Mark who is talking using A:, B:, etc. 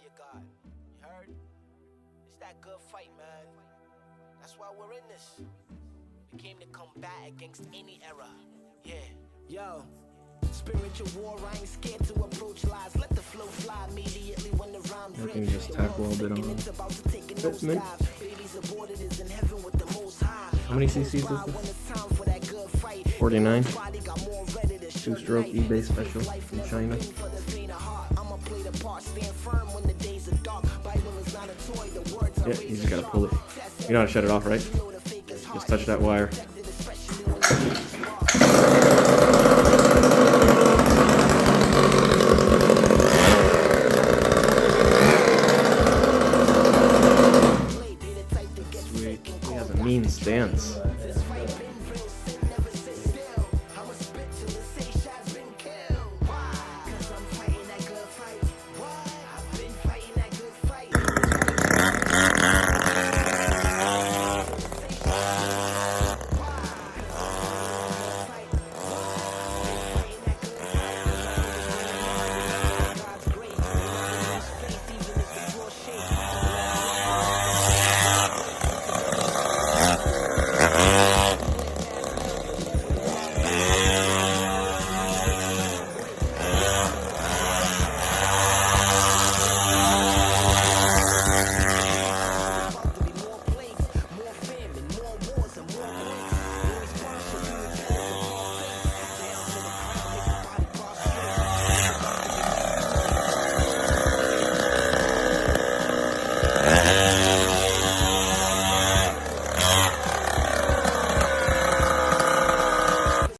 A: your God. You heard? It's that good fight, man. That's why we're in this. We came to combat against any error. Yeah. Yo. Spiritual war, I ain't scared to approach lies. Let the flow fly immediately when the rhyme
B: I can just tap a little bit on it. How many cc's is this? 49. 2-stroke eBay special from China. Yeah, you just gotta pull it. You know how to shut it off, right? Just touch that wire. Sweet. He has a mean stance.